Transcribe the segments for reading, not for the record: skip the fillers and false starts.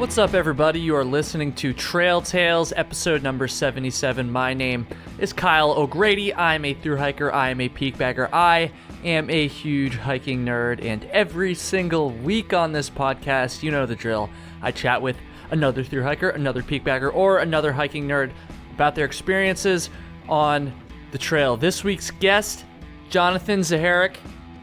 What's up, everybody? You are listening to Trail Tales, episode number 77. My name is Kyle O'Grady. I'm a thru hiker. I am a peak bagger. I am a huge hiking nerd, and every single week on this podcast, you know the drill. I chat with another thru hiker, another peak bagger, or another hiking nerd about their experiences on the trail. This week's guest, Jonathan Zaharek.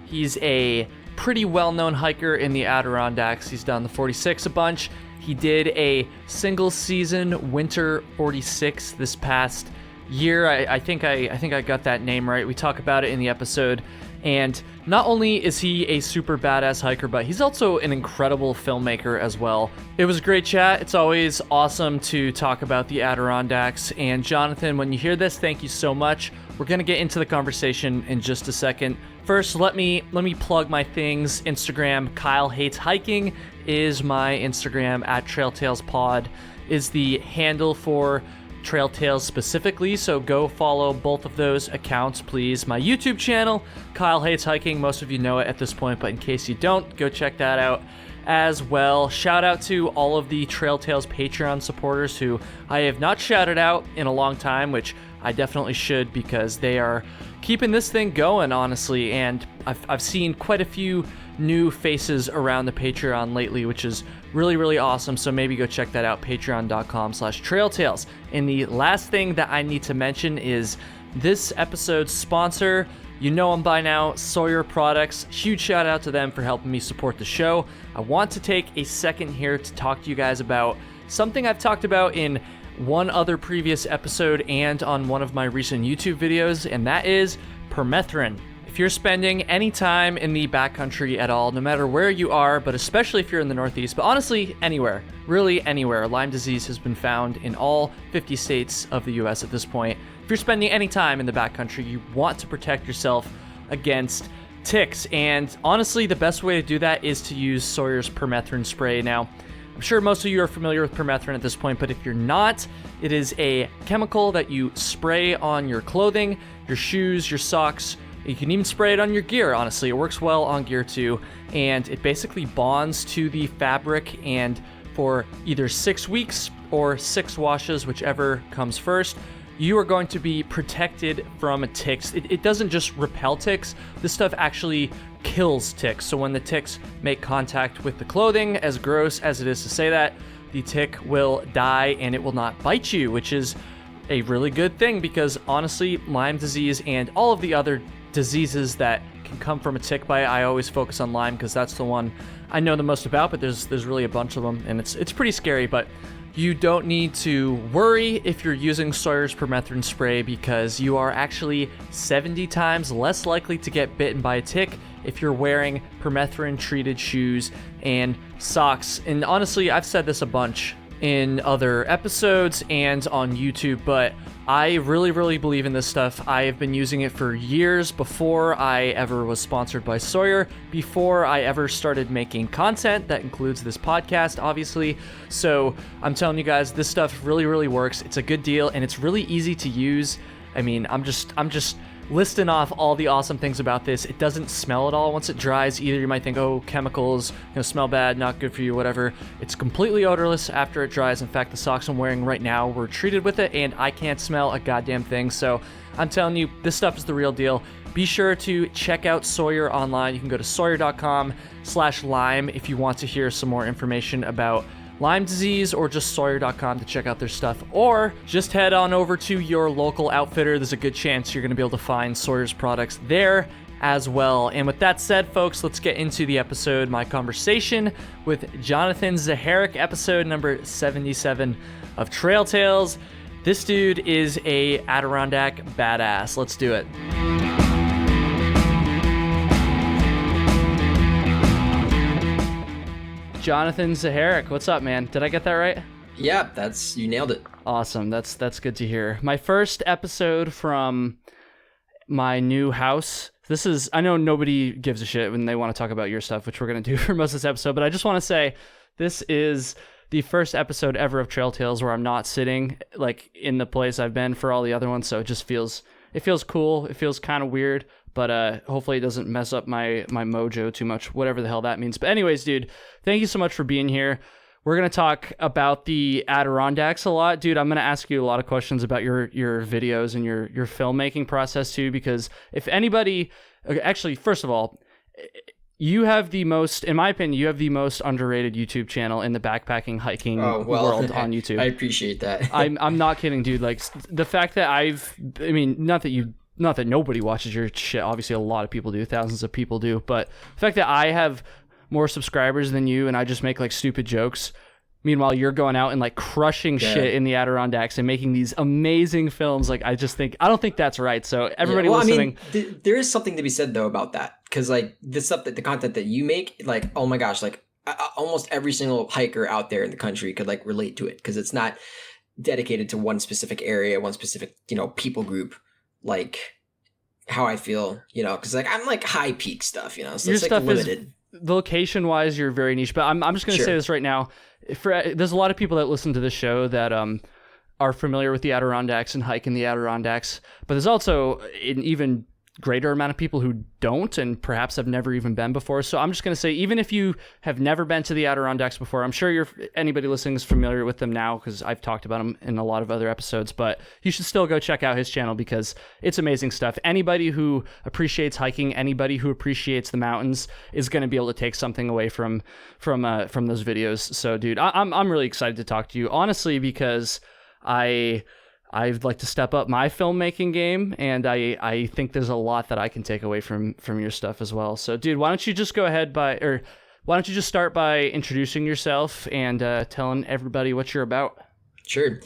He's a pretty well-known hiker in the Adirondacks. He's done the 46 a bunch. He did a single season winter 46 this past year. I think I got that name right. We talk about it in the episode. And not only is he a super badass hiker, but he's also an incredible filmmaker as well. It was a great chat. It's always awesome to talk about the Adirondacks. And Jonathan, when you hear this, thank you so much. We're going to get into the conversation in just a second. First, let me plug my things. Instagram, Kyle Hates Hiking is my Instagram, at TrailTalesPod is the handle for Trail Tales specifically, so go follow both of those accounts, please. My YouTube channel, Kyle Hates Hiking, most of you know it at this point, but in case you don't, go check that out as well. Shout out to all of the Trail Tales Patreon supporters who I have not shouted out in a long time, which I definitely should, because they are keeping this thing going, honestly, and I've seen quite a few new faces around the Patreon lately, which is really, really awesome, so maybe go check that out, patreon.com/trailtales. And the last thing that I need to mention is this episode's sponsor. You know them by now, Sawyer Products. Huge shout out to them for helping me support the show. I want to take a second here to talk to you guys about something I've talked about in one other previous episode and on one of my recent YouTube videos, and that is permethrin. If you're spending any time in the backcountry at all, no matter where you are, but especially if you're in the Northeast, but honestly, anywhere, really anywhere, Lyme disease has been found in all 50 states of the US at this point. If you're spending any time in the backcountry, you want to protect yourself against ticks, and honestly, the best way to do that is to use Sawyer's permethrin spray. Now, I'm sure most of you are familiar with permethrin at this point, but if you're not, it is a chemical that you spray on your clothing, your shoes, your socks. You can even spray it on your gear, honestly. It works well on gear too, and it basically bonds to the fabric, and for either 6 weeks or 6 washes, whichever comes first, you are going to be protected from ticks. It doesn't just repel ticks, this stuff actually kills ticks. So when the ticks make contact with the clothing, as gross as it is to say that, the tick will die and it will not bite you, which is a really good thing, because honestly, Lyme disease and all of the other diseases that can come from a tick bite, I always focus on Lyme because that's the one I know the most about, but there's really a bunch of them, and it's pretty scary. But you don't need to worry if you're using Sawyer's permethrin spray, because you are actually 70 times less likely to get bitten by a tick if you're wearing permethrin treated shoes and socks. And honestly, I've said this a bunch in other episodes and on YouTube, but I really, really believe in this stuff. I have been using it for years before I ever was sponsored by Sawyer, before I ever started making content that includes this podcast, obviously. So I'm telling you guys, this stuff really, really works. It's a good deal, and it's really easy to use. I mean, I'm just listing off all the awesome things about this. It doesn't smell at all once it dries either. You might think, oh, chemicals, smell bad, not good for you, whatever. It's completely odorless after it dries. In fact, the socks I'm wearing right now were treated with it, and I can't smell a goddamn thing. So I'm telling you, this stuff is the real deal. Be sure to check out Sawyer online. You can go to sawyer.com/Lyme if you want to hear some more information about Lyme disease, or just Sawyer.com to check out their stuff, or just head on over to your local outfitter. There's a good chance you're going to be able to find Sawyer's products there as well. And with that said, folks, let's get into the episode, my conversation with Jonathan Zaharek, episode number 77 of Trail Tales. This dude is a Adirondack badass. Let's do it. Jonathan Zaharek, what's up, man? Did I get that right? Yeah, you nailed it. Awesome. That's good to hear. My first episode from my new house. I know nobody gives a shit when they want to talk about your stuff, which we're going to do for most of this episode, but I just want to say this is the first episode ever of Trail Tales where I'm not sitting like in the place I've been for all the other ones, so it just feels cool. It feels kind of weird, but hopefully it doesn't mess up my mojo too much, whatever the hell that means. But anyways, dude, thank you so much for being here. we're going to talk about the Adirondacks a lot. Dude, I'm going to ask you a lot of questions about your videos and your filmmaking process too, because if anybody, actually, first of all, you have the most, in my opinion, you have the most underrated YouTube channel in the backpacking hiking world on YouTube. I appreciate that. I'm not kidding, dude. Like the fact that not that nobody watches your shit. Obviously, a lot of people do. Thousands of people do. But the fact that I have more subscribers than you and I just make like stupid jokes. Meanwhile, you're going out and like crushing shit in the Adirondacks and making these amazing films. Like, I don't think that's right. So everybody listening. I mean, there is something to be said though about that. Cause like the content that you make, like, oh my gosh, like almost every single hiker out there in the country could like relate to it. Cause it's not dedicated to one specific area, one specific, people group. Like how I feel, cause like I'm like high peak stuff, so your it's stuff like limited. Location wise, you're very niche, but I'm just going to say this right now. There's a lot of people that listen to this show that are familiar with the Adirondacks and hike in the Adirondacks, but there's also an even greater amount of people who don't and perhaps have never even been before. So I'm just going to say, even if you have never been to the Adirondacks before, I'm sure anybody listening is familiar with them now because I've talked about them in a lot of other episodes, but you should still go check out his channel because it's amazing stuff. Anybody who appreciates hiking, anybody who appreciates the mountains is going to be able to take something away from those videos. So dude, I'm really excited to talk to you, honestly, because I'd like to step up my filmmaking game, and I think there's a lot that I can take away from your stuff as well. So, dude, why don't you just start by introducing yourself and telling everybody what you're about? Sure.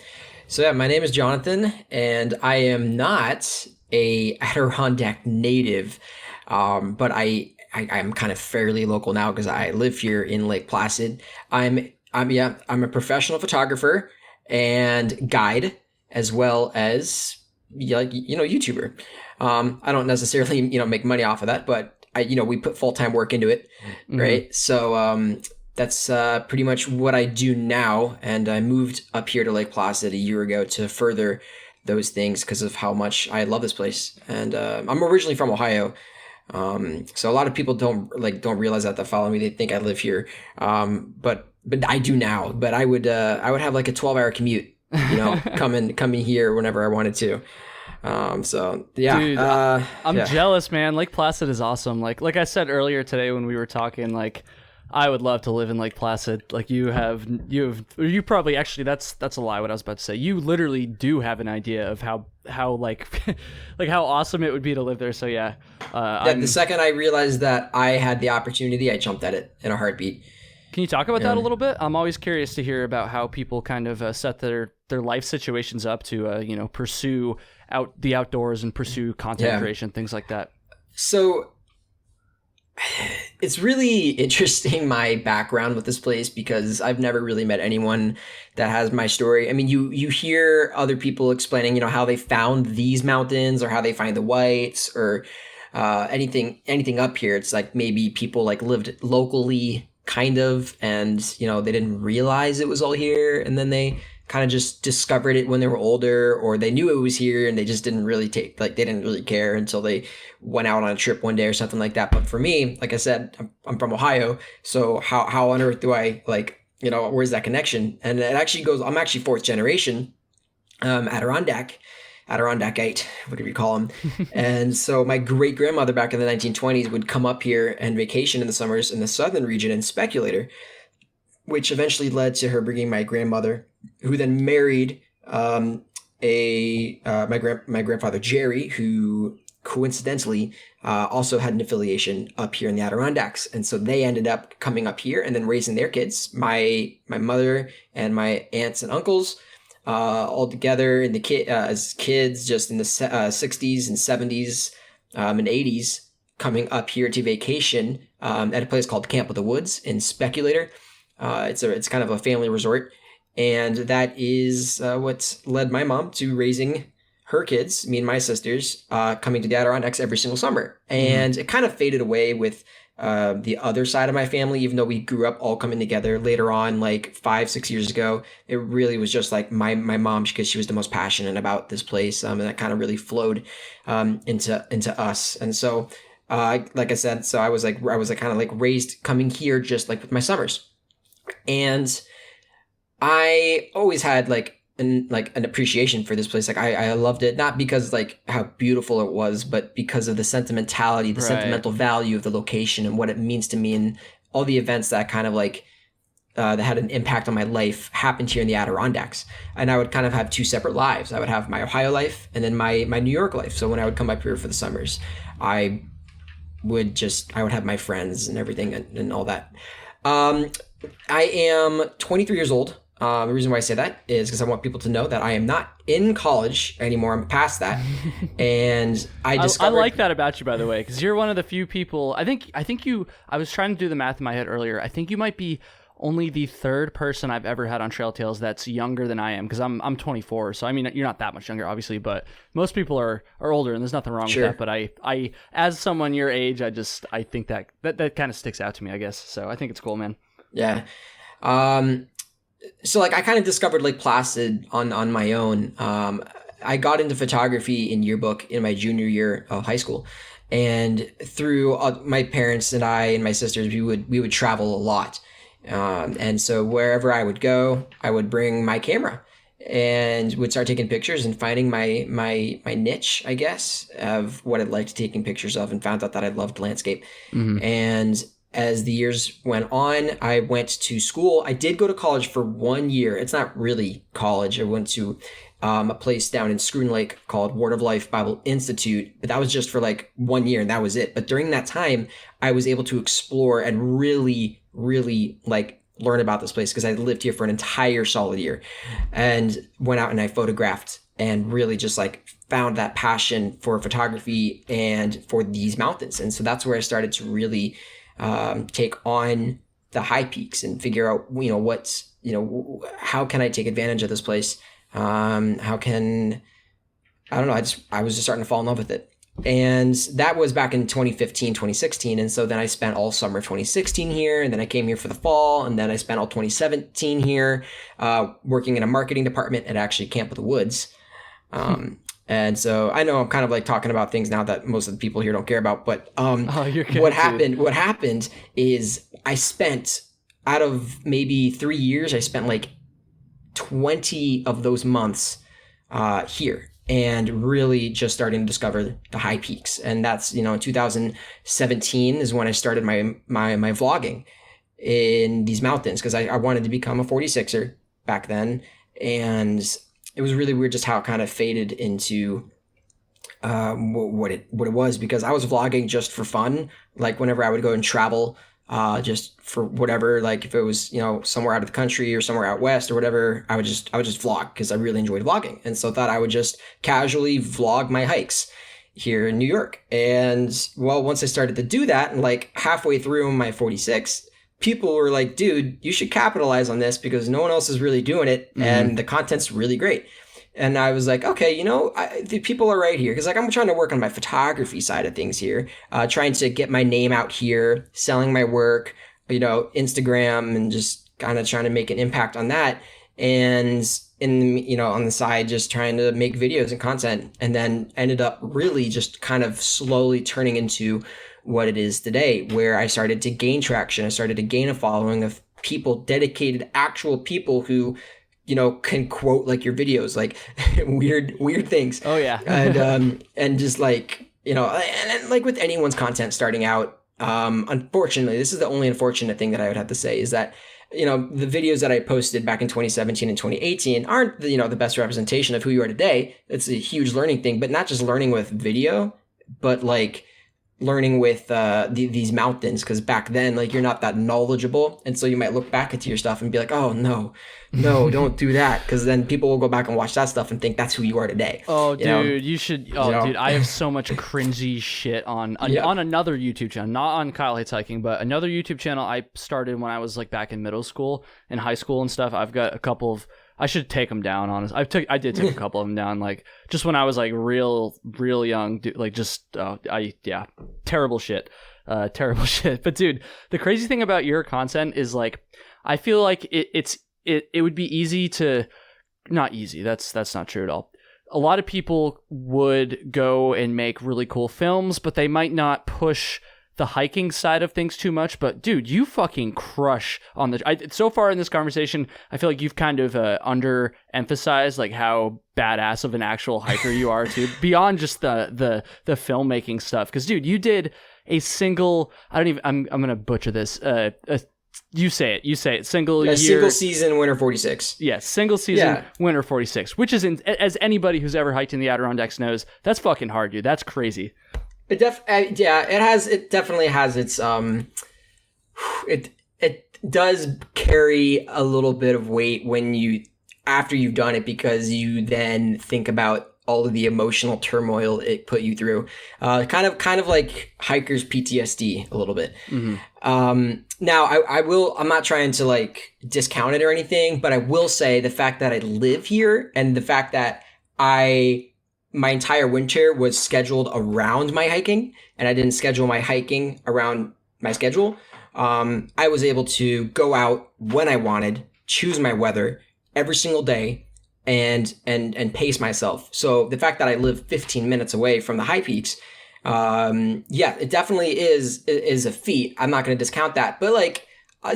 So, yeah, my name is Jonathan, and I am not a Adirondack native, but I'm kind of fairly local now because I live here in Lake Placid. I'm a professional photographer and guide, as well as YouTuber. I don't necessarily make money off of that, but we put full-time work into it, right? So that's pretty much what I do now, and I moved up here to Lake Placid a year ago to further those things because of how much I love this place. And I'm originally from Ohio, so a lot of people don't realize that follow me. They think I live here, but I do now. But I would have like a 12-hour commute. Coming here whenever I wanted to. So yeah, dude, I'm jealous, man. Lake Placid is awesome. Like I said earlier today when we were talking, like I would love to live in Lake Placid. Like you probably actually that's a lie. What I was about to say, you literally do have an idea of how like how awesome it would be to live there. So yeah, the second I realized that I had the opportunity, I jumped at it in a heartbeat. Can you talk about that a little bit? I'm always curious to hear about how people kind of set their life situations up to, pursue the outdoors and pursue content creation, things like that. So it's really interesting, my background with this place, because I've never really met anyone that has my story. I mean, you hear other people explaining, how they found these mountains or how they find the whites or anything up here. It's like maybe people like lived locally kind of, and they didn't realize it was all here, and then they kind of just discovered it when they were older, or they knew it was here and they just didn't really they didn't really care until they went out on a trip one day or something like that. But for me, like I said, I'm from Ohio, so how on earth do I where's that connection? And it actually goes, I'm actually fourth generation Adirondackite, whatever you call them. And so my great grandmother back in the 1920s would come up here and vacation in the summers in the southern region in Speculator, which eventually led to her bringing my grandmother, who then married my grandfather Jerry, who coincidentally also had an affiliation up here in the Adirondacks. And so they ended up coming up here and then raising their kids, my mother and my aunts and uncles, all together in as kids, just in the 60s and 70s and 80s, coming up here to vacation at a place called Camp of the Woods in Speculator. It's kind of a family resort, and that is what's led my mom to raising her kids, me and my sisters, coming to the Adirondacks every single summer. And it kind of faded away with the other side of my family, even though we grew up all coming together later on, like 5-6 years ago. It really was just like my mom, because she was the most passionate about this place, and that kind of really flowed into us. And so like I said, so I was kind of like raised coming here just like with my summers. And I always had like an appreciation for this place. Like I loved it, not because like how beautiful it was, but because of the sentimentality, the Right. sentimental value of the location and what it means to me, and all the events that kind of like that had an impact on my life happened here in the Adirondacks. And I would kind of have two separate lives. I would have my Ohio life and then my New York life. So when I would come up here for the summers, I would have my friends and everything and all that. I am 23 years old. The reason why I say that is because I want people to know that I am not in college anymore. I'm past that. And I discovered... I like that about you, by the way, because you're one of the few people... I think I was trying to do the math in my head earlier. I think you might be only the third person I've ever had on Trail Tales that's younger than I am, because I'm 24. So, I mean, you're not that much younger, obviously, but most people are older, and there's nothing wrong with that. But I, as someone your age, I think that kind of sticks out to me, I guess. So I think it's cool, man. Yeah. So like I kind of discovered Lake Placid on my own. I got into photography in yearbook in my junior year of high school, and through my parents and I and my sisters, we would travel a lot. And so wherever I would go, I would bring my camera and would start taking pictures and finding my niche, I guess, of what I'd liked taking pictures of, and found out that I loved landscape. Mm-hmm. And as the years went on, I went to school. I did go to college for 1 year. It's not really college. I went to a place down in Scroon Lake called Word of Life Bible Institute, but that was just for like 1 year and that was it. But during that time, I was able to explore and really like learn about this place, because I lived here for an entire solid year and went out and I photographed and really just like found that passion for photography and for these mountains. And so that's where I started to really take on the high peaks and figure out, how can I take advantage of this place? How can, I don't know. I was just starting to fall in love with it. And that was back in 2015, 2016. And so then I spent all summer 2016 here, and then I came here for the fall, and then I spent all 2017 here, working in a marketing department at actually Camp of the Woods. And so I know I'm kind of like talking about things now that most of the people here don't care about, but what happened is I spent, out of maybe 3 years, I spent like 20 of those months here, and really just starting to discover the high peaks. And that's, in 2017 is when I started my vlogging in these mountains, because I wanted to become a 46er back then. And it was really weird just how it kind of faded into what it was, because I was vlogging just for fun. Like whenever I would go and travel, just for whatever, like if it was, somewhere out of the country or somewhere out west or whatever, I would just vlog because I really enjoyed vlogging. And so I thought I would just casually vlog my hikes here in New York. And well, once I started to do that, and like halfway through my 46, people were like, dude, you should capitalize on this because no one else is really doing it. Mm-hmm. And the content's really great. And I was like, okay, the people are right here. Because like I'm trying to work on my photography side of things here, trying to get my name out here, selling my work, Instagram, and just kind of trying to make an impact on that. And on the side, just trying to make videos and content, and then ended up really just kind of slowly turning into what it is today, where I started to gain traction. I started to gain a following of people, dedicated, actual people who can quote like your videos, like weird things. Oh yeah. and just like, and like with anyone's content starting out, unfortunately, this is the only unfortunate thing that I would have to say is that, the videos that I posted back in 2017 and 2018 aren't the best representation of who you are today. It's a huge learning thing, but not just learning with video, but like learning with these mountains, because back then, like, you're not that knowledgeable, and so you might look back into your stuff and be like, oh no don't do that, because then people will go back and watch that stuff and think that's who you are today. You should. Dude, I have so much cringy shit on another YouTube channel, not on Kyle Hates Hiking, but another YouTube channel I started when I was like back in middle school and high school and stuff. I've got a couple of, I should take them down, honestly. I did take a couple of them down, like just when I was like real young, dude, like just terrible shit. But dude, the crazy thing about your content is like, I feel like it would be easy to, not easy. That's not true at all. A lot of people would go and make really cool films, but they might not push the hiking side of things too much, but dude, you fucking crush on so far in this conversation, I feel like you've kind of underemphasized like how badass of an actual hiker you are too, beyond just the filmmaking stuff. Because dude, you did a single, I'm gonna butcher this, you say it. Single season winter 46. Yes, single season winter 46, which is, as anybody who's ever hiked in the Adirondacks knows, that's fucking hard, dude. That's crazy. It definitely has its it does carry a little bit of weight after you've done it, because you then think about all of the emotional turmoil it put you through. Kind of like hiker's PTSD a little bit. Mm-hmm. Now I'm not trying to like discount it or anything, but I will say the fact that I live here and the fact that my entire winter was scheduled around my hiking, and I didn't schedule my hiking around my schedule. I was able to go out when I wanted, choose my weather every single day, and pace myself. So the fact that I live 15 minutes away from the high peaks, it definitely is a feat. I'm not going to discount that, but like,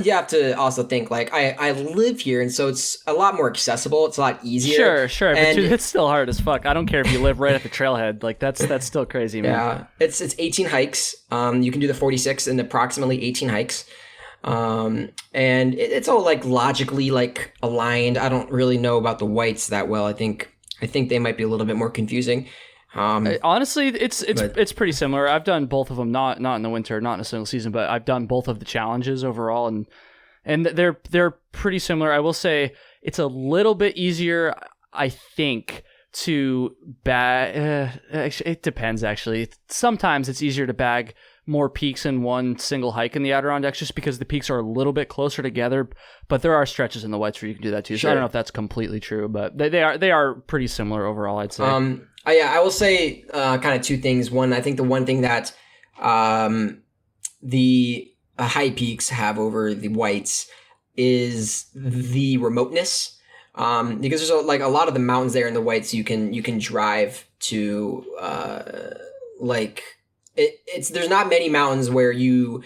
you have to also think like I live here, and so it's a lot more accessible. It's a lot easier. Sure, but dude, it's still hard as fuck. I don't care if you live right at the trailhead. Like that's still crazy, man. Yeah, it's 18 hikes. You can do the 46 in approximately 18 hikes. And it's all like logically like aligned. I don't really know about the whites that well. I think they might be a little bit more confusing. Honestly, it's pretty similar. I've done both of them, not in the winter, not in a single season, but I've done both of the challenges overall, and they're pretty similar. I will say it's a little bit easier, I think, to bag. It depends, actually. Sometimes it's easier to bag more peaks in one single hike in the Adirondacks, just because the peaks are a little bit closer together. But there are stretches in the whites where you can do that too. So I don't know if that's completely true, but they are pretty similar overall, I'd say. I will say kind of two things. One, I think the one thing that the high peaks have over the whites is the remoteness. Because there's a lot of the mountains there in the whites you can drive to, there's not many mountains where you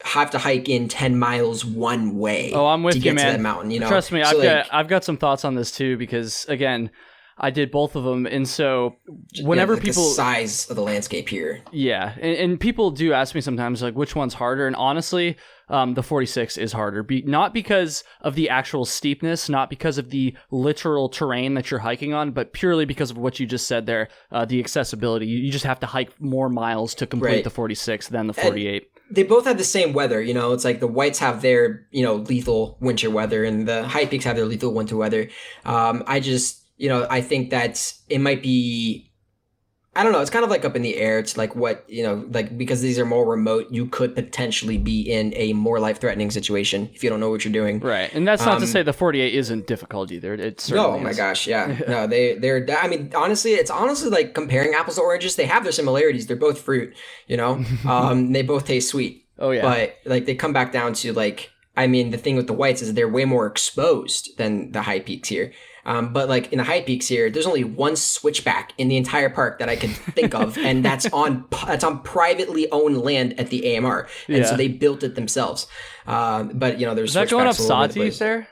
have to hike in 10 miles one way. Oh, I'm with you, man. To that mountain, Trust me, so I've got some thoughts on this too, because again, I did both of them, and so whenever people, the size of the landscape here, and people do ask me sometimes like which one's harder, and honestly, the 46 is harder, not because of the actual steepness, not because of the literal terrain that you're hiking on, but purely because of what you just said there, the accessibility. You just have to hike more miles to complete the 46 than the 48. And they both have the same weather, it's like the whites have their, lethal winter weather, and the high peaks have their lethal winter weather. I think that it might be, I don't know, it's kind of like up in the air. It's like what, because these are more remote, you could potentially be in a more life-threatening situation if you don't know what you're doing. Right. And that's not to say the 48 isn't difficult either. It certainly my gosh, yeah. No, honestly, it's like comparing apples to oranges. They have their similarities. They're both fruit, they both taste sweet. Oh, yeah. But like they come back down to like, the thing with the whites is they're way more exposed than the high peaks here. But like in the high peaks here, there's only one switchback in the entire park that I can think of, and that's on privately owned land at the AMR, and so they built it themselves. But there's is that going up Sawtooth there?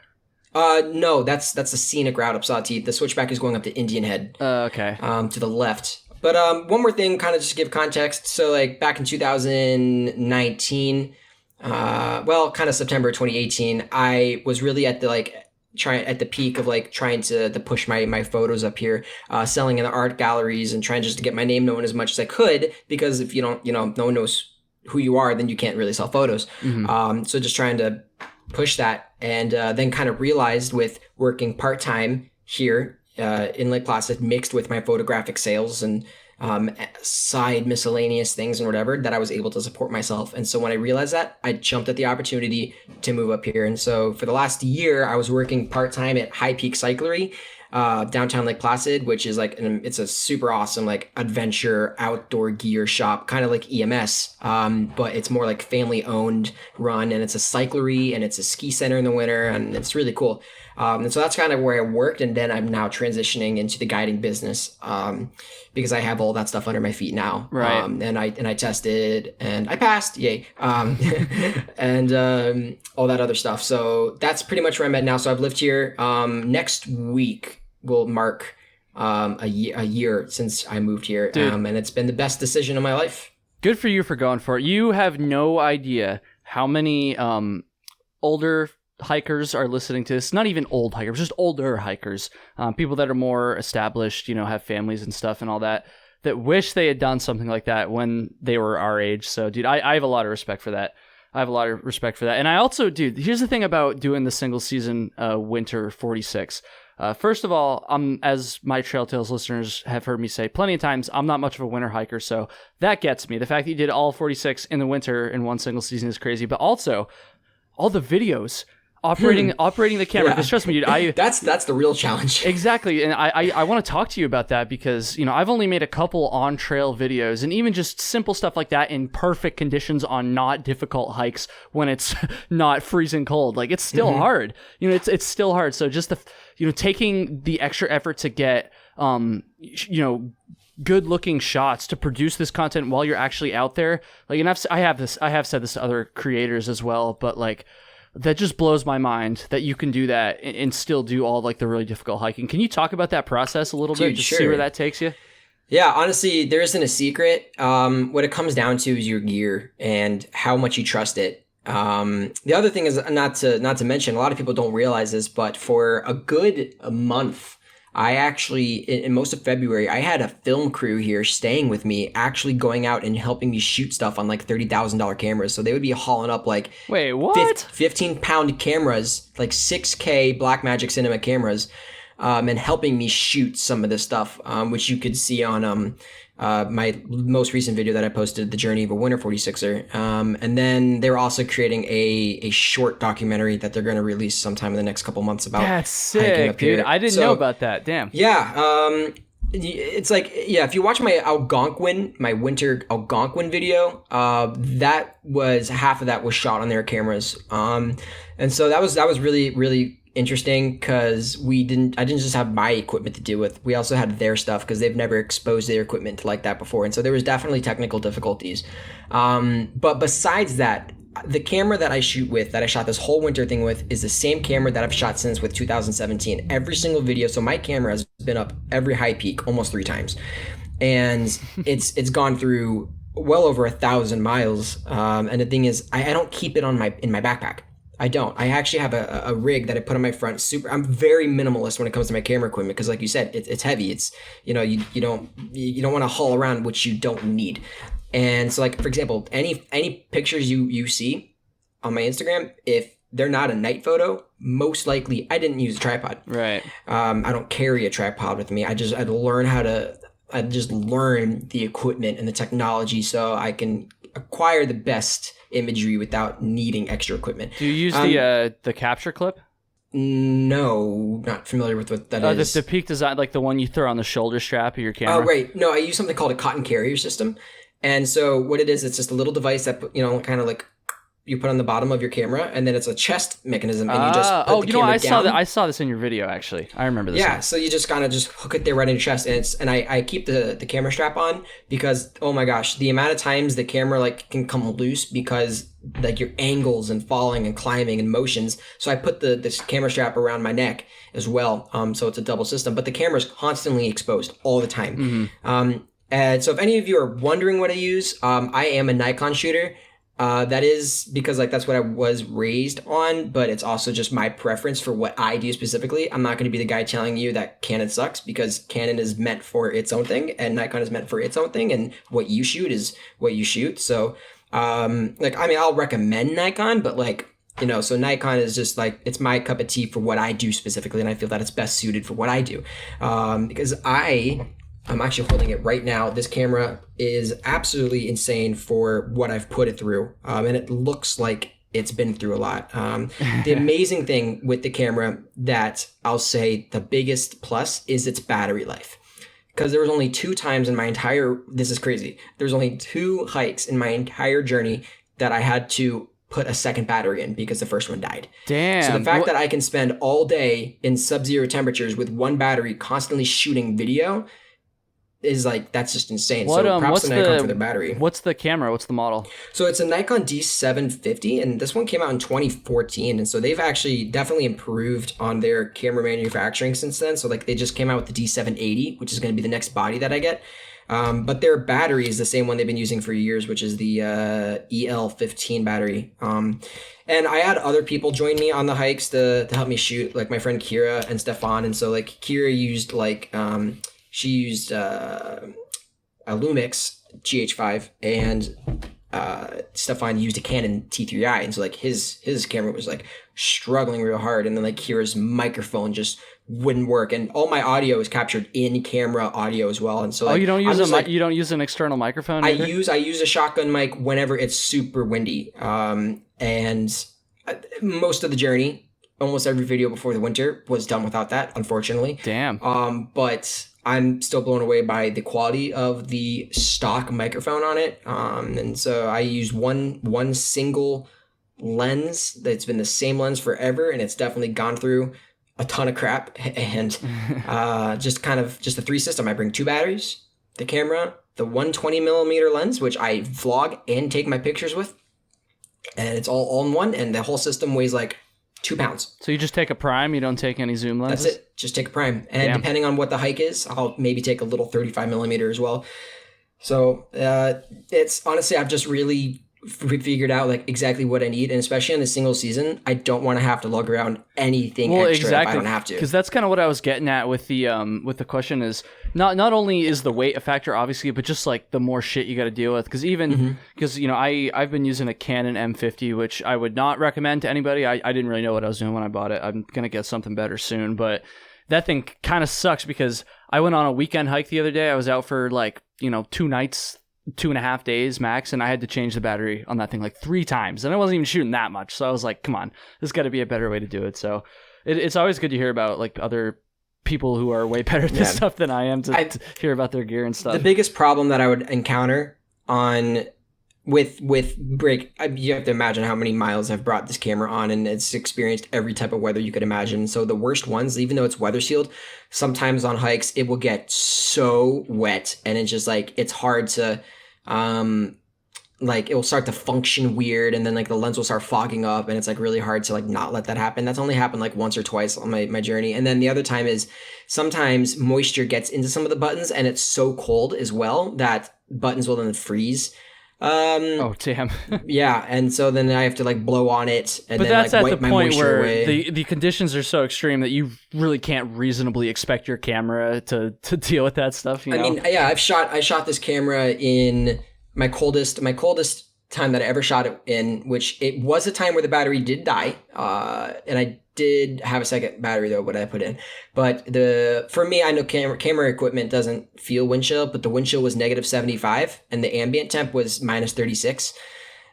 No, that's a scenic route up Sawtooth. The switchback is going up to Indian Head. Okay. To the left. But one more thing, kind of just to give context. So like back in 2019, kind of September 2018, I was really at the peak of like trying to push my photos up here, selling in the art galleries and trying just to get my name known as much as I could, because if you don't, no one knows who you are, then you can't really sell photos. Mm-hmm. So just trying to push that, and then kind of realized with working part-time here in Lake Placid, mixed with my photographic sales and side miscellaneous things and whatever, that I was able to support myself. And so when I realized that, I jumped at the opportunity to move up here. And so for the last year, I was working part-time at High Peak Cyclery, downtown Lake Placid, which is like, it's a super awesome, like adventure outdoor gear shop, kind of like EMS. But it's more like family owned run, and it's a cyclery and it's a ski center in the winter, and it's really cool. And so that's kind of where I worked. And then I'm now transitioning into the guiding business because I have all that stuff under my feet now. Right. And I tested and I passed. Yay. And all that other stuff. So that's pretty much where I'm at now. So I've lived here. Next week will mark a year since I moved here. And it's been the best decision of my life. Good for you for going for it. You have no idea how many older hikers are listening to this. Not even old hikers, just older hikers. People that are more established, have families and stuff and all that wish they had done something like that when they were our age. So, dude, I have a lot of respect for that. And I also, dude, here's the thing about doing the single season winter 46. First of all, as my Trail Tales listeners have heard me say plenty of times, I'm not much of a winter hiker, so that gets me. The fact that you did all 46 in the winter in one single season is crazy, but also all the videos operating the camera. Because trust me, dude, that's the real challenge. Exactly, and I want to talk to you about that because I've only made a couple on trail videos, and even just simple stuff like that in perfect conditions on not difficult hikes when it's not freezing cold. Like it's still hard. It's still hard. So just taking the extra effort to get good looking shots to produce this content while you're actually out there. Like, and I have said this to other creators as well, but like, that just blows my mind that you can do that and still do all like the really difficult hiking. Can you talk about that process a little bit? Just see where that takes you? Yeah, honestly, there isn't a secret. What it comes down to is your gear and how much you trust it. The other thing is not to mention, a lot of people don't realize this, but for a month, I actually, in most of February, I had a film crew here staying with me, actually going out and helping me shoot stuff on like $30,000 cameras. So they would be hauling up like 15-pound cameras, like 6K Blackmagic Cinema cameras, and helping me shoot some of this stuff, which you could see on my most recent video that I posted, The Journey of a Winter 46er. And then they're also creating a short documentary that they're going to release sometime in the next couple months about That's sick, dude. I didn't know about that. Damn. Yeah. It's like, if you watch my winter Algonquin video, that was half of that was shot on their cameras. And so that was really, really interesting because I didn't just have my equipment to deal with. We also had their stuff because they've never exposed their equipment like that before. And so there was definitely technical difficulties. But besides that, the camera that I shot this whole winter thing with is the same camera that I've shot since with 2017. Every single video. So my camera has been up every high peak almost 3 times. And it's gone through well over 1,000 miles. And the thing is, I don't keep it in my backpack. I don't. I actually have a rig that I put on my front. I'm very minimalist when it comes to my camera equipment because, like you said, it's heavy. It's you don't want to haul around what you don't need. And so, like for example, any pictures you see on my Instagram, if they're not a night photo, most likely I didn't use a tripod. Right. I don't carry a tripod with me. I just learn the equipment and the technology so I can acquire the best imagery without needing extra equipment. Do you use the capture clip? No, not familiar with what that is. The Peak design, like the one you throw on the shoulder strap of your camera. Oh, right. No, I use something called a cotton carrier system. And so what it is, it's just a little device that, kind of like you put on the bottom of your camera, and then it's a chest mechanism, and you just put the camera down. I saw this in your video, actually. I remember this. Yeah, one. So you just kind of just hook it there right in your chest, and I keep the camera strap on because, oh my gosh, the amount of times the camera like can come loose because like your angles and falling and climbing and motions. So I put this camera strap around my neck as well, so it's a double system. But the camera's constantly exposed all the time. And so if any of you are wondering what I use, I am a Nikon shooter. That is because like that's what I was raised on, but it's also just my preference for what I do specifically. I'm not going to be the guy telling you that Canon sucks because Canon is meant for its own thing and Nikon is meant for its own thing, and what you shoot is what you shoot. So I'll recommend Nikon, but so Nikon is just like, it's my cup of tea for what I do specifically, and I feel that it's best suited for what I do. Because I'm actually holding it right now. This camera is absolutely insane for what I've put it through. And it looks like it's been through a lot. The amazing thing with the camera that I'll say the biggest plus is its battery life. Because there was only 2 times in my entire, this is crazy. There's only 2 hikes in my entire journey that I had to put a second battery in because the first one died. Damn. So the fact that I can spend all day in sub-zero temperatures with one battery constantly shooting video is like, that's just insane. So props to Nikon for their battery. What's the camera? What's the model? So it's a Nikon D750, and this one came out in 2014. And so they've actually definitely improved on their camera manufacturing since then. So like they just came out with the D780, which is going to be the next body that I get. But their battery is the same one they've been using for years, which is the EL15 battery. And I had other people join me on the hikes to help me shoot, like my friend Kira and Stefan. And so like Kira used like she used a Lumix GH5, and Stefan used a Canon T3i. And so like his camera was like struggling real hard, and then like Kira's microphone just wouldn't work, and all my audio is captured in camera audio as well. And so like, you don't use you don't use an external microphone either? I use a shotgun mic whenever it's super windy, and most of the journey, almost every video before the winter was done without that, unfortunately. Damn. But I'm still blown away by the quality of the stock microphone on it. And so I used one single lens that's been the same lens forever, and it's definitely gone through a ton of crap. And just a three system. I bring two batteries, the camera, the 120 millimeter lens, which I vlog and take my pictures with, and it's all in one, and the whole system weighs like 2 pounds. So you just take a prime, you don't take any zoom lenses? That's it. Just take a prime. And depending on what the hike is, I'll maybe take a little 35 millimeter as well. So it's honestly, I've just really figured out like exactly what I need, and especially in the single season, I don't want to have to lug around anything extra if I don't have to. Because that's kind of what I was getting at with the question is not only is the weight a factor, obviously, but just like the more shit you got to deal with. Because because I've been using a Canon M50, which I would not recommend to anybody. I didn't really know what I was doing when I bought it. I'm gonna get something better soon, but that thing kind of sucks because I went on a weekend hike the other day. I was out for like 2 nights, 2.5 days max, and I had to change the battery on that thing like 3 times, and I wasn't even shooting that much. So I was like, come on, there's got to be a better way to do it. So it's always good to hear about like other people who are way better at this stuff than I am to hear about their gear and stuff. The biggest problem that I would encounter with break, you have to imagine how many miles I've brought this camera on, and it's experienced every type of weather you could imagine. So the worst ones, even though it's weather sealed, sometimes on hikes it will get so wet, and it's just like it's hard to like it will start to function weird, and then like the lens will start fogging up, and it's like really hard to like not let that happen. That's only happened like once or twice on my journey. And then the other time is sometimes moisture gets into some of the buttons, and it's so cold as well that buttons will then freeze. Oh damn. Yeah, and so then I have to like blow on it, and but then that's like at wipe the my point moisture where away. the conditions are so extreme that you really can't reasonably expect your camera to deal with that stuff. I mean, yeah, I shot this camera in my coldest time that I ever shot it in, which it was a time where the battery did die, and I did have a second battery though, what I put in. But for me, I know camera equipment doesn't feel wind chill, but the wind chill was -75, and the ambient temp was -36,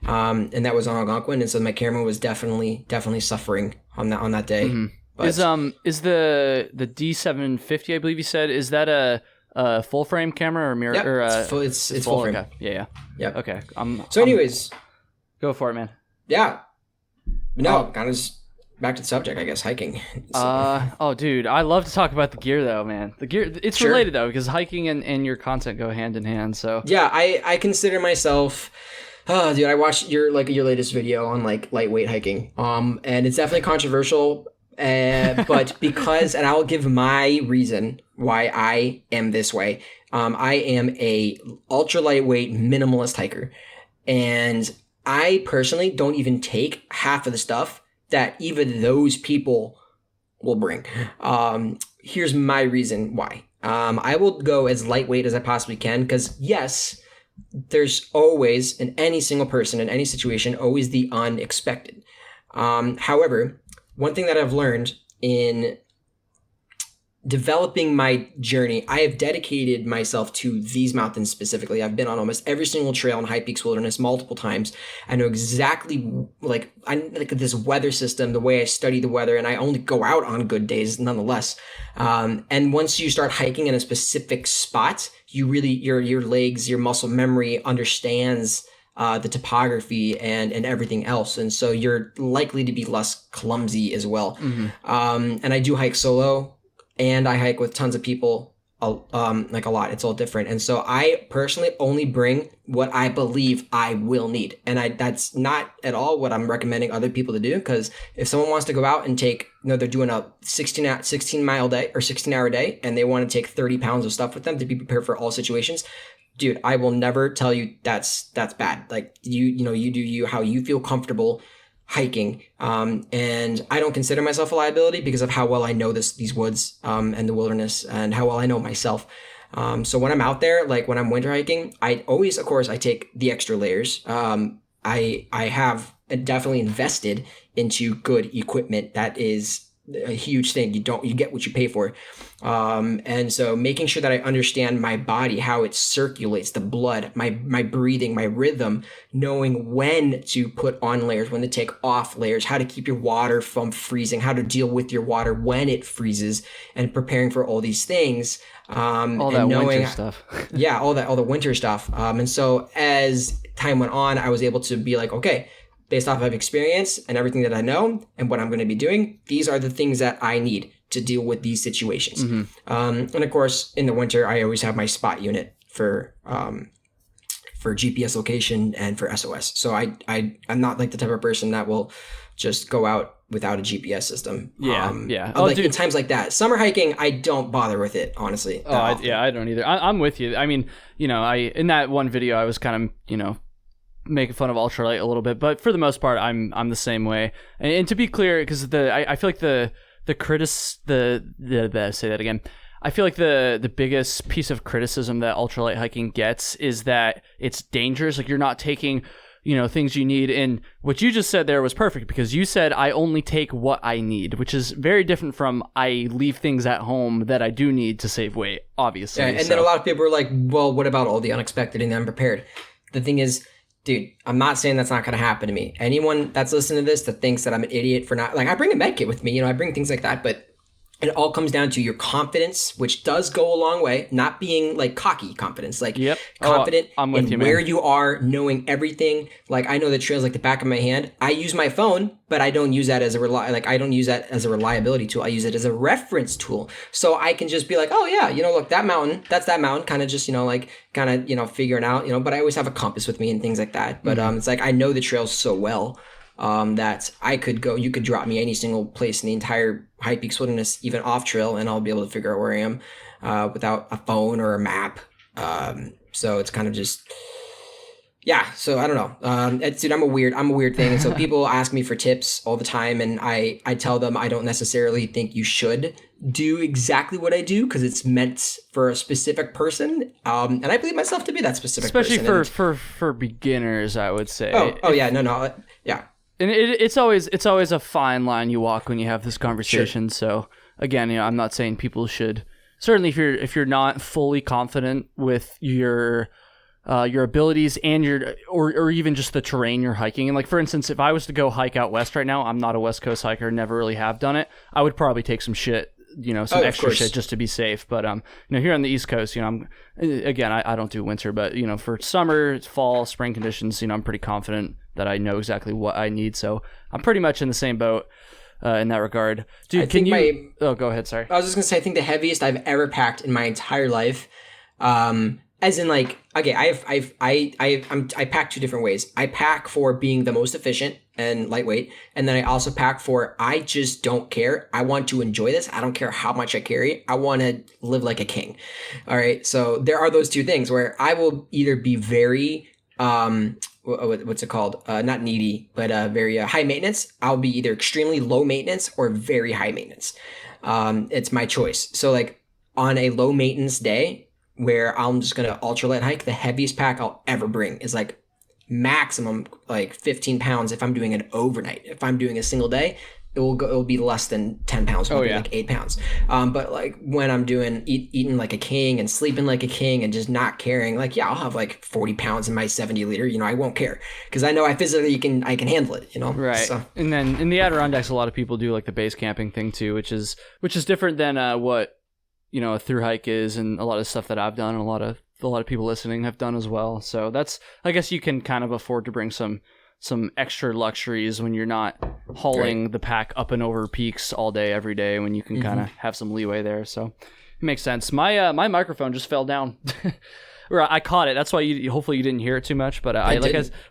and that was on Algonquin, and so my camera was definitely suffering on that day. Mm-hmm. But, is the D750, I believe you said, is that a full frame camera or mirror? Yep, or it's full frame. Okay. Yeah. Yep. Okay. Anyways, go for it, man. Yeah. No, kind of just back to the subject, I guess, hiking. Oh, dude, I love to talk about the gear, though, man. The gear, it's related, though, because hiking and your content go hand in hand, so. Yeah, I consider myself... Oh, dude, I watched your latest video on, like, lightweight hiking, and it's definitely controversial, but because... And I'll give my reason why I am this way. I am a ultra lightweight minimalist hiker, and I personally don't even take half of the stuff that even those people will bring. Here's my reason why. I will go as lightweight as I possibly can, because yes, there's always, in any single person, in any situation, always the unexpected. However, one thing that I've learned in developing my journey, I have dedicated myself to these mountains specifically. I've been on almost every single trail in High Peaks Wilderness multiple times. I know exactly like this weather system, the way I study the weather, and I only go out on good days nonetheless. And once you start hiking in a specific spot, you really your legs, your muscle memory understands the topography and everything else. And so you're likely to be less clumsy as well. And I do hike solo and I hike with tons of people, like a lot. It's all different. And so I personally only bring what I believe I will need. And that's not at all what I'm recommending other people to do. Because if someone wants to go out and take, they're doing a 16 mile day or 16-hour day, and they want to take 30 pounds of stuff with them to be prepared for all situations, dude, I will never tell you that's bad. Like you do you how you feel comfortable hiking. And I don't consider myself a liability because of how well I know these woods and the wilderness and how well I know myself. So when I'm out there, like when I'm winter hiking, I always, of course, I take the extra layers. I have definitely invested into good equipment. That is a huge thing. You get what you pay for. And so making sure that I understand my body, how it circulates, the blood, my breathing, my rhythm, knowing when to put on layers, when to take off layers, how to keep your water from freezing, how to deal with your water when it freezes, and preparing for all these things. All that winter stuff. Yeah, all the winter stuff. And so as time went on, I was able to be like, okay, based off of experience and everything that I know and what I'm going to be doing, these are the things that I need to deal with these situations. And of course, in the winter, I always have my spot unit for GPS location and for SOS. So I'm not like the type of person that will just go out without a GPS system. Yeah. In times like that, summer hiking, I don't bother with it, honestly. I don't either. I'm with you. I mean, in that one video, I was kind of, making fun of ultralight a little bit, but for the most part, I'm the same way. And to be clear, because I feel like say that again. I feel like the biggest piece of criticism that ultralight hiking gets is that it's dangerous. Like you're not taking, things you need. And what you just said there was perfect, because you said I only take what I need, which is very different from I leave things at home that I do need to save weight, obviously. Yeah, and then a lot of people are like, well, what about all the unexpected and the unprepared? The thing is, dude, I'm not saying that's not going to happen to me. Anyone that's listening to this that thinks that I'm an idiot for not, like, I bring a med kit with me, I bring things like that, but it all comes down to your confidence, which does go a long way, not being like cocky confidence, like confident I'm with you, man. Where you are, knowing everything. Like I know the trails like the back of my hand. I use my phone, but I don't use that as I don't use that as a reliability tool. I use it as a reference tool. So I can just be like, oh yeah, look, that mountain, that's that mountain, kind of just, figuring out, but I always have a compass with me and things like that. But it's like I know the trails so well. That I could go, you could drop me any single place in the entire High Peaks wilderness, even off trail, and I'll be able to figure out where I am without a phone or a map. So it's kind of just, yeah. So I don't know. Dude, I'm a weird thing. And so people ask me for tips all the time, and I tell them I don't necessarily think you should do exactly what I do because it's meant for a specific person. And I believe myself to be that specific person. Especially for beginners, I would say. Yeah. And it's always a fine line you walk when you have this conversation. Sure. So again, I'm not saying people should. Certainly, if you're not fully confident with your abilities and or even just the terrain you're hiking, and like for instance, if I was to go hike out west right now, I'm not a West Coast hiker, never really have done it. I would probably take some shit. Some extra shit just to be safe. But, here on the East Coast, I don't do winter, but, for summer, fall, spring conditions, I'm pretty confident that I know exactly what I need. So I'm pretty much in the same boat in that regard. Dude, oh, go ahead. Sorry. I was just going to say, I think the heaviest I've ever packed in my entire life, as in like, okay, I pack two different ways. I pack for being the most efficient and lightweight. And then I also pack for, I just don't care. I want to enjoy this. I don't care how much I carry. I want to live like a king. All right. So there are those two things where I will either be very, what's it called? Not needy, but very high maintenance. I'll be either extremely low maintenance or very high maintenance. It's my choice. So like on a low maintenance day, where I'm just going to ultralight hike, the heaviest pack I'll ever bring is like maximum like 15 pounds if I'm doing an overnight. If I'm doing a single day, it'll be less than 10 pounds, probably like 8 pounds. But like when I'm doing eating like a king and sleeping like a king and just not caring, like, yeah, I'll have like 40 pounds in my 70 liter, I won't care because I know I physically I can handle it, Right. So. And then in the Adirondacks, a lot of people do like the base camping thing too, which is different than what, a through hike is, and a lot of stuff that I've done and a lot of a lot of people listening have done as well. So that's, I guess you can kind of afford to bring some extra luxuries when you're not hauling the pack up and over peaks all day, every day, when you can kind of have some leeway there. So it makes sense. My microphone just fell down. Or I caught it. That's why hopefully you didn't hear it too much. But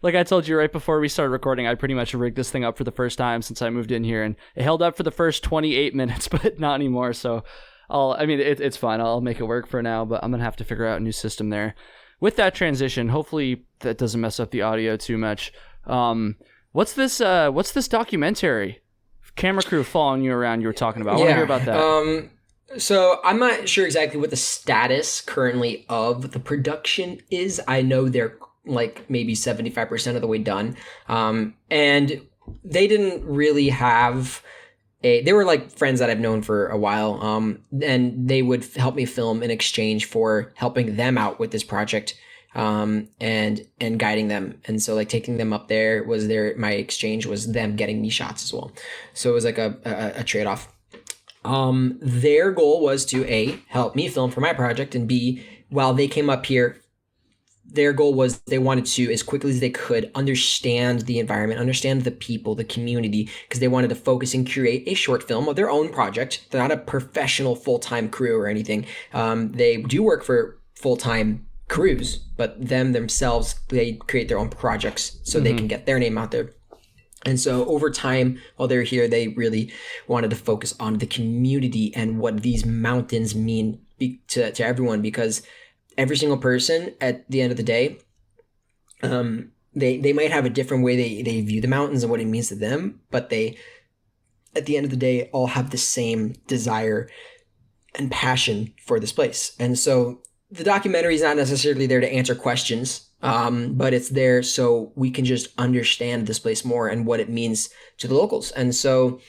like I told you right before we started recording, I pretty much rigged this thing up for the first time since I moved in here, and it held up for the first 28 minutes, but not anymore. So it's fine. I'll make it work for now, but I'm gonna have to figure out a new system there. With that transition, hopefully that doesn't mess up the audio too much. What's this documentary? Camera crew following you around you were talking about. I want to hear about that. So I'm not sure exactly what the status currently of the production is. I know they're like maybe 75% of the way done. And they didn't really have they were like friends that I've known for a while. And they would help me film in exchange for helping them out with this project. And guiding them. And so like taking them up there was my exchange was them getting me shots as well. So it was like a trade-off. Their goal was to A, help me film for my project, and B, while they came up here, their goal was they wanted to, as quickly as they could, understand the environment, understand the people, the community, because they wanted to focus and create a short film of their own project. They're not a professional full-time crew or anything. They do work for full-time crews, but themselves, they create their own projects so they can get their name out there. And so over time, while they're here, they really wanted to focus on the community and what these mountains mean to everyone, because every single person at the end of the day, they might have a different way they view the mountains and what it means to them, but they, at the end of the day, all have the same desire and passion for this place. And so the documentary is not necessarily there to answer questions, but it's there so we can just understand this place more and what it means to the locals. And so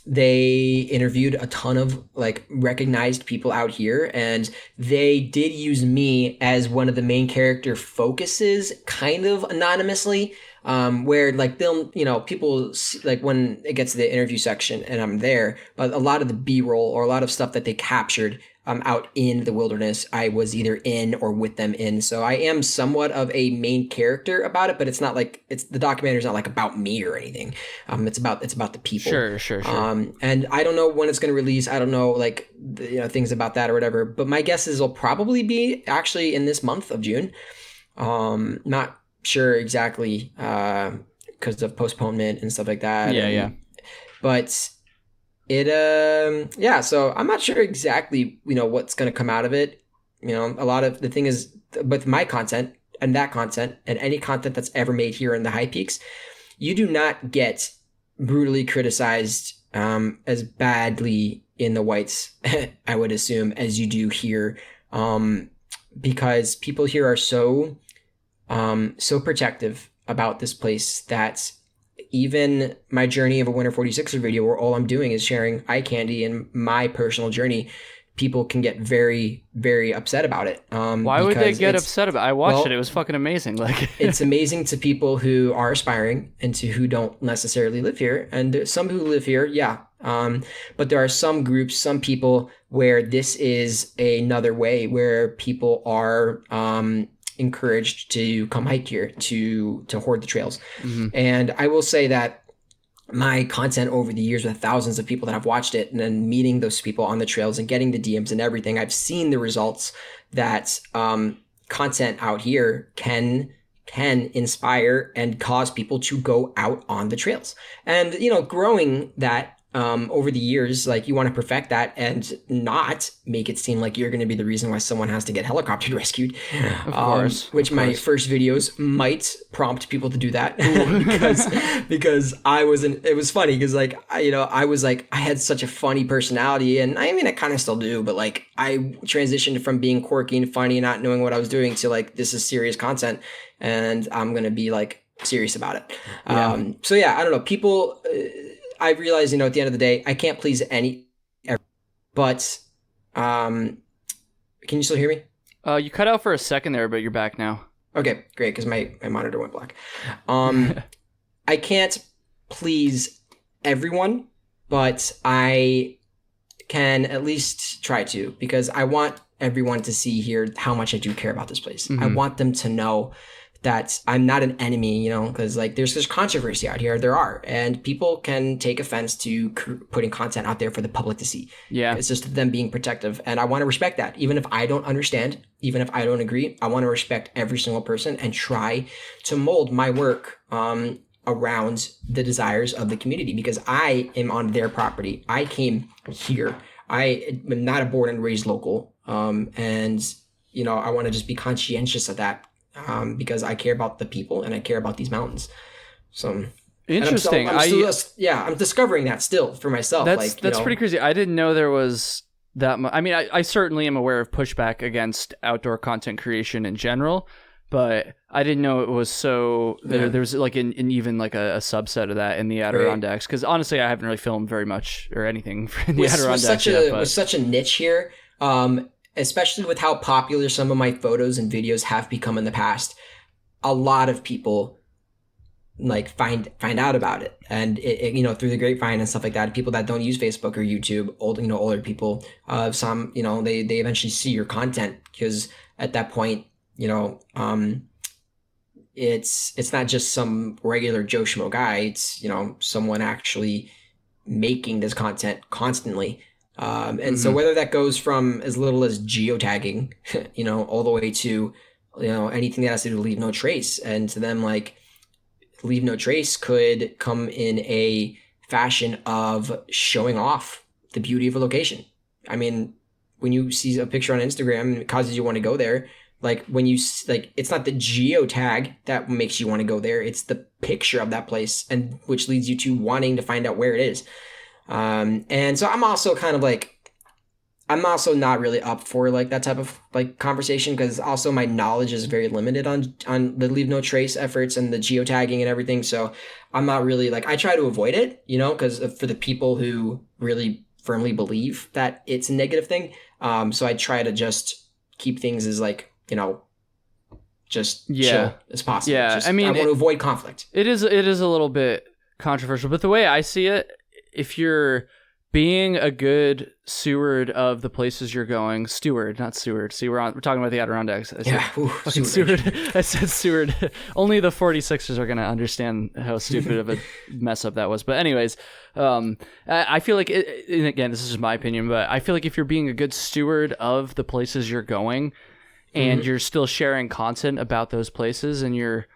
they interviewed a ton of like recognized people out here, and they did use me as one of the main character focuses, kind of anonymously, where like they'll, people like when it gets to the interview section and I'm there, but a lot of the B-roll or a lot of stuff that they captured out in the wilderness, I was either in or with them in. So I am somewhat of a main character about it, but it's not like the documentary is not like about me or anything. It's about the people. Sure. And I don't know when it's going to release. I don't know like things about that or whatever. But my guess is it'll probably be actually in this month of June. Not sure exactly because of postponement and stuff like that. Yeah. But so I'm not sure exactly, what's going to come out of it. A lot of the thing is with my content and that content and any content that's ever made here in the High Peaks, you do not get brutally criticized as badly in the whites, I would assume, as you do here, because people here are so protective about this place that even my journey of a Winter 46er video, where all I'm doing is sharing eye candy and my personal journey, people can get very, very upset about it. Why would they get upset about it? I watched it. It was fucking amazing. Like it's amazing to people who are aspiring and to who don't necessarily live here. And there's some who live here, yeah. But there are some groups, some people where this is another way where people are encouraged to come hike here, to hoard the trails. And I will say that my content over the years with thousands of people that have watched it and then meeting those people on the trails and getting the DMs and everything, I've seen the results that content out here can inspire and cause people to go out on the trails. And, growing that over the years, like you want to perfect that and not make it seem like you're going to be the reason why someone has to get helicopter rescued. Of course. My first videos might prompt people to do that because it was funny because I had such a funny personality, and I mean, I kind of still do, but like I transitioned from being quirky and funny and not knowing what I was doing to like, this is serious content and I'm going to be like serious about it. I don't know. People, I realize, at the end of the day, I can't please but can you still hear me? You cut out for a second there, but you're back now. Okay, great, because my monitor went black. I can't please everyone, but I can at least try to, because I want everyone to see here how much I do care about this place. I want them to know that I'm not an enemy, you know, because like there's controversy out here. There are, and people can take offense to putting content out there for the public to see. Yeah, it's just them being protective, and I want to respect that. Even if I don't understand, even if I don't agree, I want to respect every single person and try to mold my work around the desires of the community, because I am on their property. I came here. I am not a born and raised local, and you know, I want to just be conscientious of that. Because I care about the people and I care about these mountains. So interesting. I'm discovering that still for myself. That's pretty crazy. I didn't know there was that much. I mean, I certainly am aware of pushback against outdoor content creation in general, but I didn't know it was so. There was like an even like a subset of that in the Adirondacks. Because honestly, I haven't really filmed very much or anything in the Adirondacks yet. With such a niche here. Especially with how popular some of my photos and videos have become in the past, a lot of people like find out about it, and it you know, through the grapevine and stuff like that. People that don't use Facebook or YouTube, older people, some, you know, they eventually see your content, because at that point, you know, it's not just some regular Joe Schmo guy. It's, you know, someone actually making this content constantly. So whether that goes from as little as geotagging, you know, all the way to, you know, anything that has to do with leave no trace, and to them, like, leave no trace could come in a fashion of showing off the beauty of a location. I mean, when you see a picture on Instagram and it causes you want to go there, like when you like, it's not the geotag that makes you want to go there. It's the picture of that place, and which leads you to wanting to find out where it is. And so I'm also kind of like, I'm also not really up for like that type of like conversation, because also my knowledge is very limited on the leave no trace efforts and the geotagging and everything. So I'm not really like, I try to avoid it, you know, because for the people who really firmly believe that it's a negative thing. So I try to just keep things as like, you know, just chill as possible. Yeah, I want to avoid conflict. It is a little bit controversial, but the way I see it, if you're being a good steward of the places you're going, steward, not Seward. See, we're talking about the Adirondacks. I said, fucking Seward. I said Seward. Only the 46ers are going to understand how stupid of a mess up that was. But anyways, I feel like, and again, this is just my opinion, but I feel like if you're being a good steward of the places you're going, and you're still sharing content about those places, and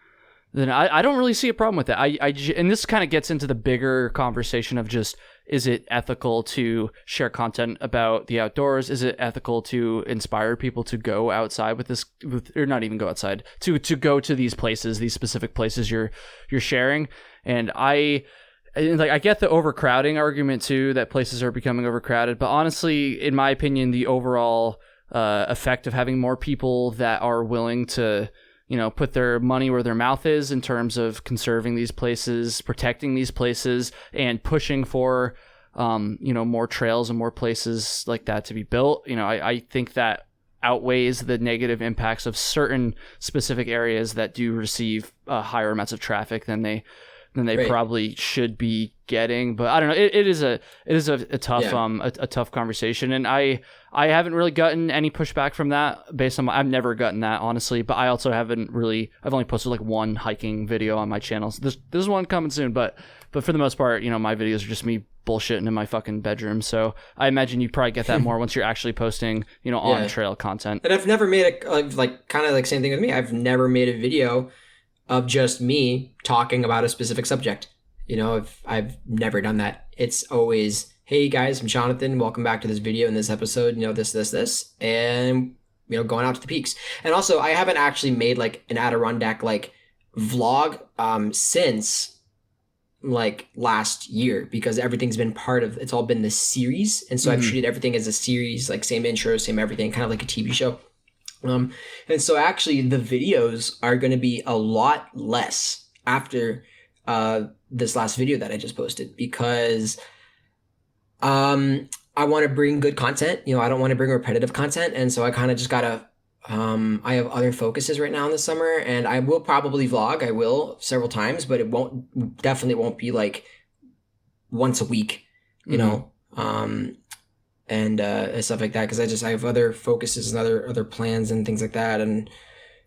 then I don't really see a problem with that. And this kind of gets into the bigger conversation of just, is it ethical to share content about the outdoors? Is it ethical to inspire people to go outside or not even go outside, to go to these places, these specific places you're sharing? And I get the overcrowding argument too, that places are becoming overcrowded. But honestly, in my opinion, the overall effect of having more people that are willing to, you know, put their money where their mouth is in terms of conserving these places, protecting these places, and pushing for, you know, more trails and more places like that to be built. You know, I think that outweighs the negative impacts of certain specific areas that do receive higher amounts of traffic than they probably should be getting. But I don't know. It is a tough a tough conversation, and I haven't really gotten any pushback from that based on I've never gotten that, honestly. But I also I've only posted like one hiking video on my channel. So there's one coming soon, but for the most part, you know, my videos are just me bullshitting in my fucking bedroom. So I imagine you probably get that more once you're actually posting, you know, on trail content. And I've never made like kind of like same thing with me. I've never made a video of just me talking about a specific subject. You know, I've never done that. It's always, hey guys, I'm Jonathan. Welcome back to this video. In this episode, you know, this, and, you know, going out to the peaks. And also, I haven't actually made like an Adirondack like vlog since like last year, because everything's been it's all been this series. And so I've treated everything as a series, like same intro, same everything, kind of like a TV show. And so actually the videos are going to be a lot less after this last video that I just posted, because I want to bring good content. You know, I don't want to bring repetitive content. And so I kind of just gotta, I have other focuses right now in the summer, and I will probably vlog. I will several times, but definitely won't be like once a week, you know? and stuff like that, because I have other focuses and other plans and things like that. And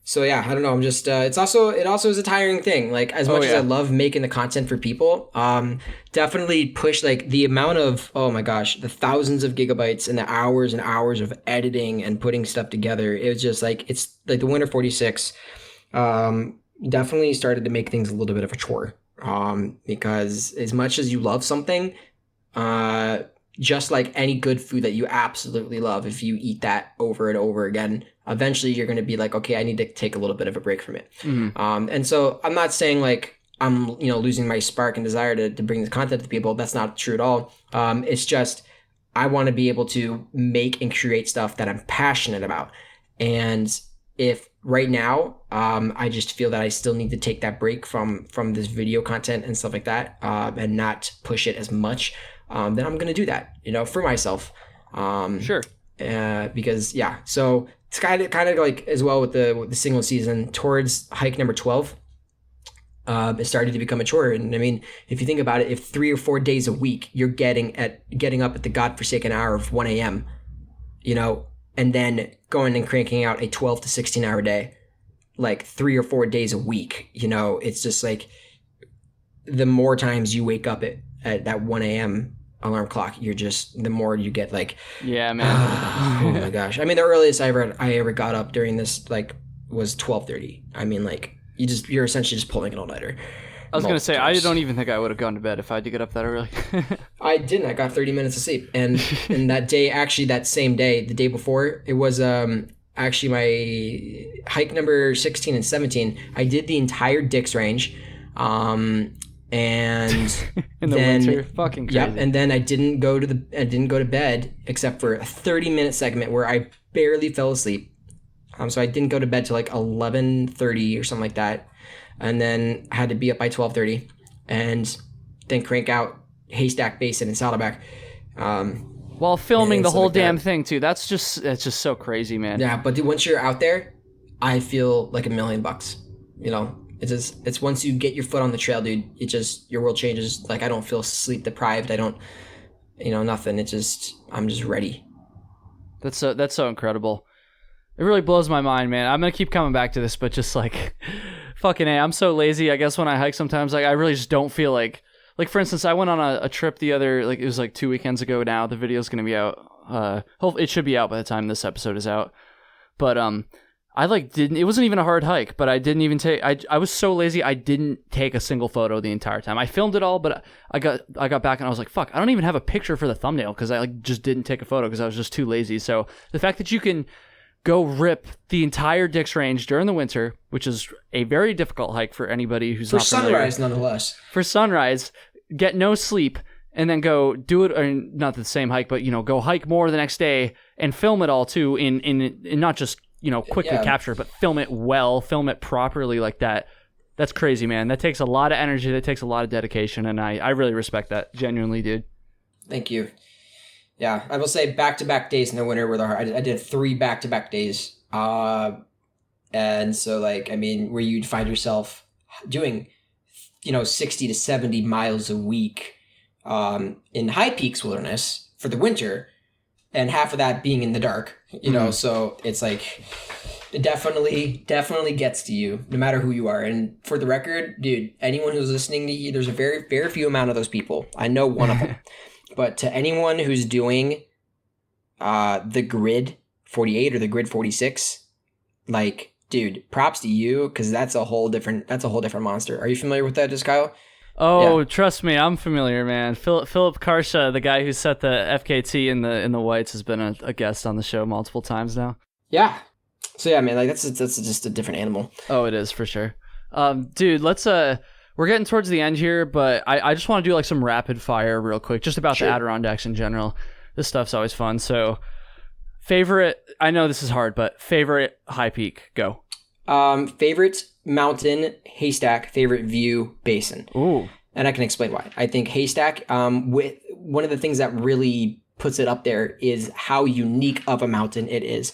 so yeah, I don't know. I'm just it also is a tiring thing. Like, as much as I love making the content for people, definitely push like the amount of, oh my gosh, the thousands of gigabytes and the hours and hours of editing and putting stuff together. It was just like, it's like the Winter 46 definitely started to make things a little bit of a chore. Because as much as you love something, just like any good food that you absolutely love, if you eat that over and over again, eventually you're going to be like, okay, I need to take a little bit of a break from it. And so I'm not saying like I'm, losing my spark and desire to bring this content to people. That's not true at all. It's just, I want to be able to make and create stuff that I'm passionate about. And if right now, I just feel that I still need to take that break from this video content and stuff like that, and not push it as much, then I'm going to do that, for myself. Sure. Because yeah, so it's kind of like as well with the single season towards hike number 12, it started to become a chore. And I mean, if you think about it, if 3 or 4 days a week you're getting up at the godforsaken hour of 1 a.m., and then going and cranking out a 12 to 16 hour day, like 3 or 4 days a week, it's just like the more times you wake up at that 1 a.m. alarm clock, the more you get like, yeah, man. Oh my gosh. I mean, the earliest I ever got up during this like was 12:30. I mean, like you're essentially just pulling an all-nighter. I was going to say, I don't even think I would have gone to bed if I had to get up that early. I didn't. I got 30 minutes of sleep. And that day, actually that same day, the day before, it was actually my hike number 16 and 17. I did the entire Dix Range. And in the then, winter, fucking crazy. Yep, and then I didn't go to bed except for a 30-minute segment where I barely fell asleep. So I didn't go to bed till like 11:30 or something like that. And then I had to be up by 12:30, and then crank out Haystack Basin and Saddleback. While filming the whole damn thing too. It's just so crazy, man. Yeah, but dude, once you're out there, I feel like $1 million. It's once you get your foot on the trail, dude, your world changes. Like, I don't feel sleep deprived. I don't, nothing. I'm just ready. That's so incredible. It really blows my mind, man. I'm gonna keep coming back to this, but just like, fucking A, I'm so lazy. I guess when I hike sometimes, like, I really just don't feel like for instance, I went on a trip the other, like, it was like 2 weekends ago now. The video's gonna be out. It should be out by the time this episode is out. But I it wasn't even a hard hike, but I didn't even I was so lazy, I didn't take a single photo the entire time. I filmed it all, but I got back and I was like, fuck, I don't even have a picture for the thumbnail because I just didn't take a photo because I was just too lazy. So the fact that you can go rip the entire Dix Range during the winter, which is a very difficult hike for anybody who's not familiar. For sunrise, nonetheless. For sunrise, get no sleep, and then go do it, or not the same hike, but, go hike more the next day and film it all too in not just, quickly capture, but film it well, film it properly like that. That's crazy, man. That takes a lot of energy. That takes a lot of dedication, and I really respect that, genuinely, dude. Thank you. Yeah, I will say back-to-back days in the winter were the hard. I did 3 back-to-back days. And so, like, I mean, where you'd find yourself doing, 60 to 70 miles a week in High Peaks wilderness for the winter, and half of that being in the dark, so it's like, it definitely gets to you, no matter who you are. And for the record, dude, anyone who's listening to you, there's a very, very few amount of those people. I know one of them. But to anyone who's doing the Grid 48 or the Grid 46, like, dude, props to you, because that's a whole different monster. Are you familiar with that, just Kyle? Oh, yeah. Trust me, I'm familiar, man. Philip Karsha, the guy who set the FKT in the whites, has been a guest on the show multiple times now. Yeah. So yeah, man, like that's just a different animal. Oh, it is for sure. Dude, let's we're getting towards the end here, but I just want to do like some rapid fire real quick, just about the Adirondacks in general. This stuff's always fun. So, favorite, I know this is hard, but favorite high peak, go. Favorite mountain, Haystack. Favorite view, Basin. Ooh. And I can explain why. I think Haystack, with one of the things that really puts it up there is how unique of a mountain it is.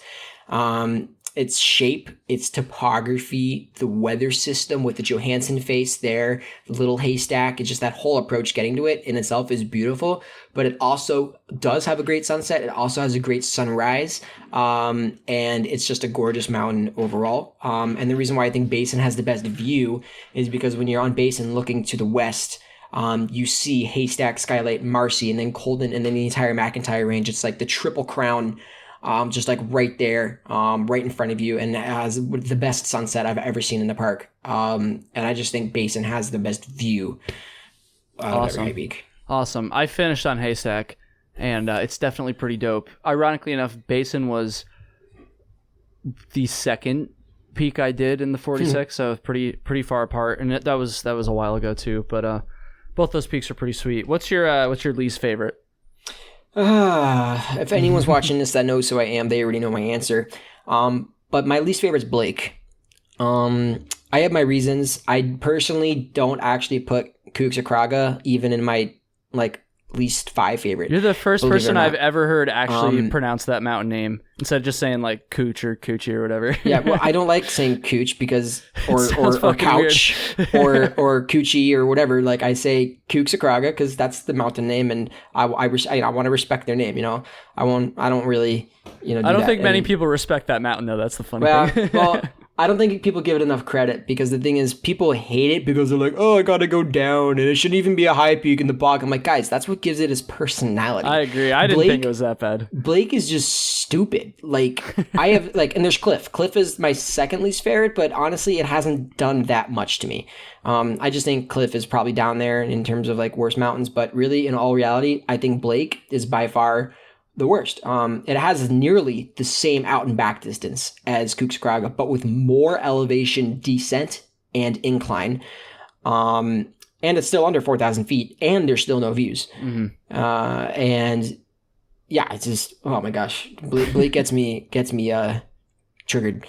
its shape, its topography, the weather system with the Johansson face there, the little haystack. It's just that whole approach getting to it in itself is beautiful, but it also does have a great sunset. It also has a great sunrise, and it's just a gorgeous mountain overall. And the reason why I think Basin has the best view is because when you're on Basin looking to the west, you see Haystack, Skylight, Marcy, and then Colden, and then the entire McIntyre range. It's like the Triple Crown, just like right there, right in front of you, and it has the best sunset I've ever seen in the park. And I just think Basin has the best view of every High Peak. Awesome. I finished on Haystack, and it's definitely pretty dope. Ironically enough, Basin was the second peak I did in the 46, so pretty far apart, and that was a while ago too. But both those peaks are pretty sweet. What's your least favorite? If anyone's watching this that knows who I am, they already know my answer. But my least favorite is Blake. I have my reasons. I personally don't actually put Cuxakraga even in my least 5 favorite. You're the first person I've ever heard actually pronounce that mountain name instead of just saying like Cooch or Coochie or whatever. Yeah, well, I don't like saying Cooch because or Couch or Coochie or whatever. Like I say Cuxakraga because that's the mountain name, and I want to respect their name. I don't really I don't think many people respect that mountain though. That's the funny thing. Well, I don't think people give it enough credit because the thing is people hate it because they're like, oh, I gotta go down and it shouldn't even be a high peak in the bog. I'm like, guys, that's what gives it its personality. I agree. I didn't think it was that bad. Blake is just stupid. Like I have and there's Cliff. Cliff is my second least favorite, but honestly, it hasn't done that much to me. I just think Cliff is probably down there in terms of like worst mountains, but really in all reality, I think Blake is by far the worst. It has nearly the same out and back distance as Cuxakraga, but with more elevation descent and incline. And it's still under 4,000 feet, and there's still no views. Mm-hmm. And yeah, it's just, oh my gosh, Blake gets me triggered.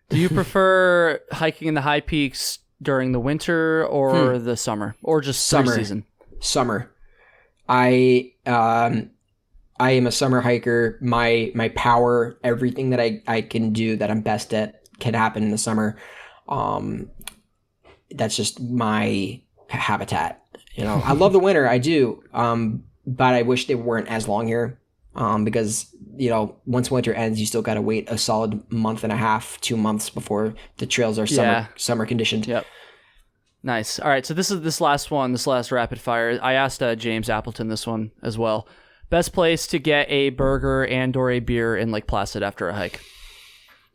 Do you prefer hiking in the high peaks during the winter or the summer, or just summer season? Summer. I am a summer hiker. My power, everything that I can do that I'm best at can happen in the summer. That's just my habitat. I love the winter, I do. But I wish they weren't as long here. Because once winter ends, you still got to wait a solid month and a half, 2 months before the trails are summer conditioned. Yep. Nice. All right. So this last rapid fire. I asked James Appleton this one as well. Best place to get a burger and/or a beer in Lake Placid after a hike.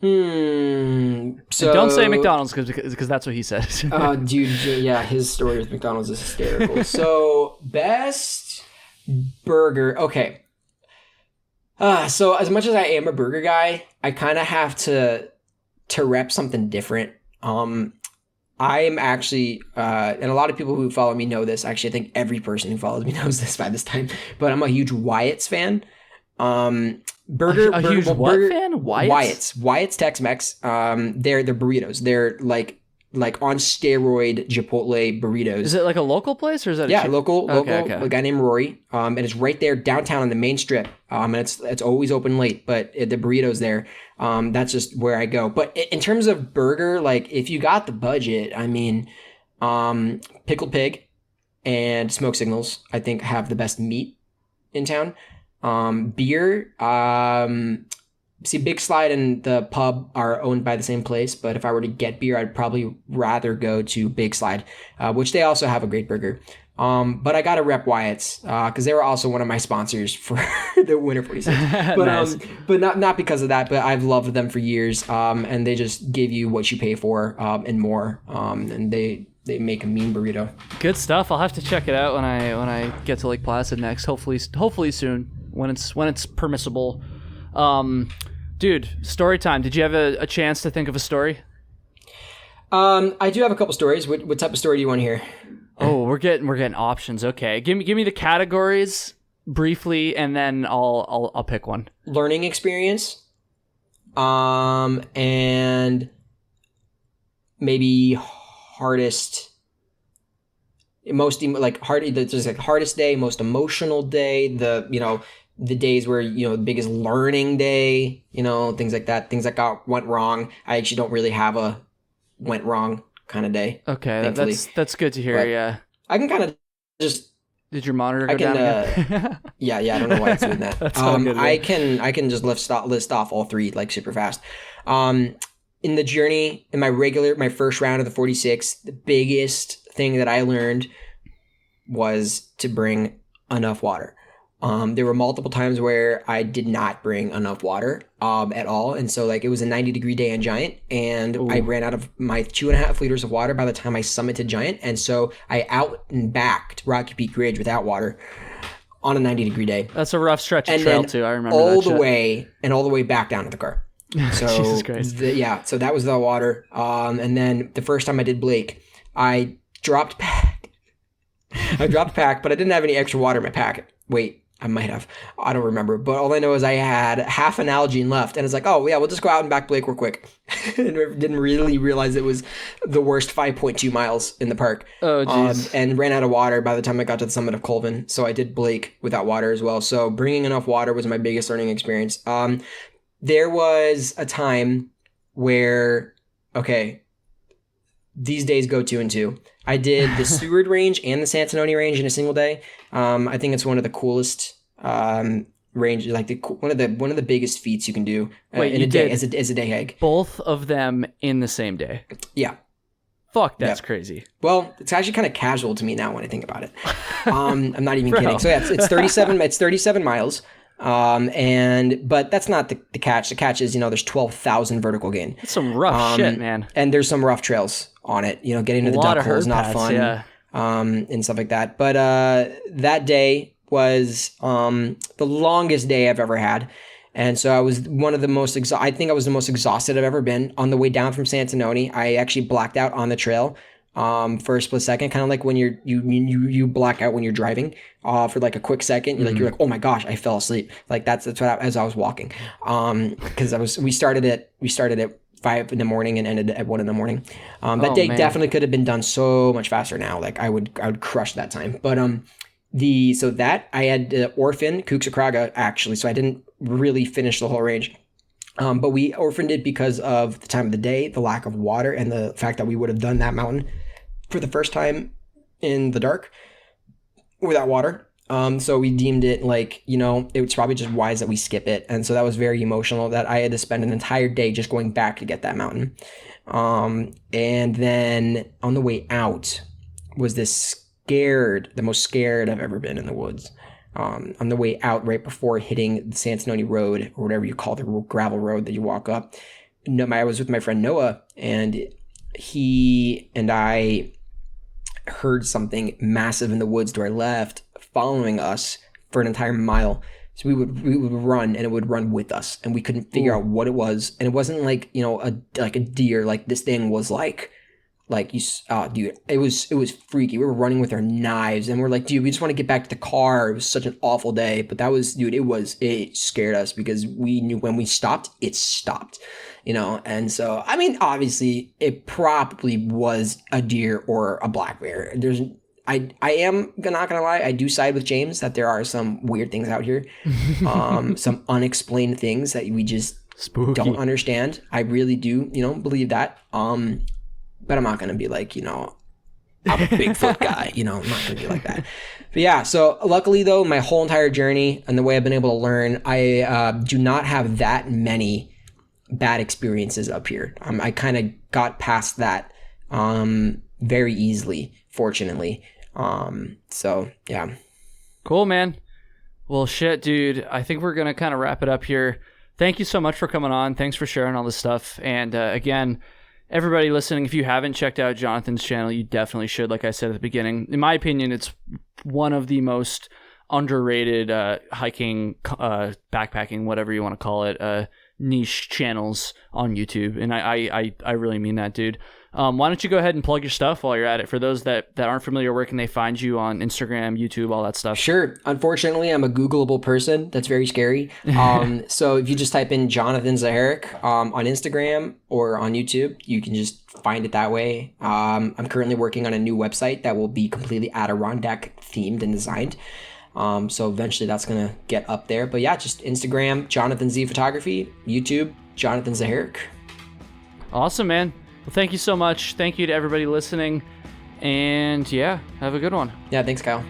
So and don't say McDonald's because that's what he said. Dude, yeah, his story with McDonald's is hysterical. So best burger. Okay. So as much as I am a burger guy, I kind of have to rep something different. I am actually, and a lot of people who follow me know this. Actually, I think every person who follows me knows this by this time. But I'm a huge Wyatt's fan. Huge fan? Wyatt's Tex-Mex. They're burritos. They're like on steroid Chipotle burritos. Is it like a local place or is that local? Okay. A guy named Rory. And it's right there downtown on the main strip. And it's always open late, but the burritos there. That's just where I go. But in terms of burger, like if you got the budget, I mean, Pickled Pig and Smoke Signals, I think have the best meat in town. Beer, see, Big Slide and the pub are owned by the same place, but if I were to get beer, I'd probably rather go to Big Slide, which they also have a great burger. But I gotta rep Wyatt's, because they were also one of my sponsors for the Winter 46. But nice. But not because of that, but I've loved them for years. And they just give you what you pay for, and more. And they make a mean burrito. Good stuff. I'll have to check it out when I get to Lake Placid next. Hopefully soon when it's permissible. Dude, story time. Did you have a chance to think of a story? I do have a couple stories. What type of story do you want to hear? Oh, we're getting options. Okay, give me the categories briefly, and then I'll pick one. Learning experience, and maybe hardest, most like hard. There's like hardest day, most emotional day. the days where, the biggest learning day, things like that, things that went wrong. I actually don't really have a went wrong kind of day. Okay, thankfully. that's good to hear. But yeah, I can kind of just. Did your monitor go down again? Yeah. I don't know why it's doing that. That's all good, I can just list off all three like super fast. In the journey, in my first round of the 46, the biggest thing that I learned was to bring enough water. There were multiple times where I did not bring enough water at all. And so like it was a 90-degree day in Giant, and I ran out of my 2.5 liters of water by the time I summited Giant. And so I out and backed Rocky Peak Ridge without water on a 90-degree day. That's a rough stretch of trail too. I remember all that the way and all the way back down to the car. So Jesus Christ. So that was the water. And then the first time I did Blake, I dropped pack. But I didn't have any extra water in my pack. Wait. I might have. I don't remember. But all I know is I had half an Nalgene left. And it's like, oh, yeah, we'll just go out and back Blake real quick. And I didn't really realize it was the worst 5.2 miles in the park. Oh, jeez. And ran out of water by the time I got to the summit of Colvin. So I did Blake without water as well. So bringing enough water was my biggest learning experience. There was a time where, these days go 2 and 2. I did the Seward Range and the Santanoni Range in a single day. I think it's one of the coolest ranges, like one of the biggest feats you can do in a day as a day hike. Both of them in the same day. Yeah. Fuck, that's crazy. Well, it's actually kind of casual to me now when I think about it. I'm not even kidding. So yeah, it's 37. It's 37 miles. But that's not the catch. The catch is, there's 12,000 vertical gain. That's some rough shit, man. And there's some rough trails on it. Getting to the duck hole is not fun. Yeah. And stuff like that. But that day was the longest day I've ever had. And so I was I think I was the most exhausted I've ever been. On the way down from Santanoni, I actually blacked out on the trail for a split second, kind of like when you black out when you're driving for like a quick second. You're like, oh my gosh, I fell asleep. Like that's what as I was walking. Because we started at 5 in the morning and ended at 1 in the morning. That day definitely could have been done so much faster now. Like I would crush that time. But I had orphaned Cuxacraga actually, so I didn't really finish the whole range. But we orphaned it because of the time of the day, the lack of water, and the fact that we would have done that mountain for the first time in the dark without water. So we deemed it like, it was probably just wise that we skip it. And so that was very emotional that I had to spend an entire day just going back to get that mountain. And then on the way out was the most scared I've ever been in the woods. On the way out, right before hitting the Santanoni Road, or whatever you call the gravel road that you walk up, I was with my friend Noah, and he and I heard something massive in the woods to our left following us for an entire mile. So we would run, and it would run with us, and we couldn't figure out what it was. And it wasn't like, like a deer. Like this thing was dude, it was freaky. We were running with our knives, and we're like, dude, we just want to get back to the car. It was such an awful day, but it scared us because we knew when we stopped, it stopped, and so, I mean, obviously it probably was a deer or a black bear. I am not gonna lie, I do side with James that there are some weird things out here, some unexplained things that we just don't understand. I really do, believe that. But I'm not going to be like, I'm a Bigfoot guy, I'm not going to be like that. But yeah, so luckily though, my whole entire journey and the way I've been able to learn, I do not have that many bad experiences up here. I kind of got past that very easily, fortunately. So yeah. Cool, man. Well, shit, dude. I think we're going to kind of wrap it up here. Thank you so much for coming on. Thanks for sharing all this stuff. And again, everybody listening, if you haven't checked out Jonathan's channel, you definitely should. Like I said at the beginning, in my opinion, it's one of the most underrated hiking, backpacking, whatever you want to call it, niche channels on YouTube. And I really mean that, dude. Why don't you go ahead and plug your stuff while you're at it? For those that aren't familiar, where can they find you on Instagram, YouTube, all that stuff? Sure. Unfortunately, I'm a Googleable person. That's very scary. So if you just type in Jonathan Zaharek on Instagram or on YouTube, you can just find it that way. I'm currently working on a new website that will be completely Adirondack themed and designed. So eventually that's going to get up there. But yeah, just Instagram, Jonathan Z Photography, YouTube, Jonathan Zaharek. Awesome, man. Well, thank you so much. Thank you to everybody listening. And yeah, have a good one. Yeah, thanks, Kyle.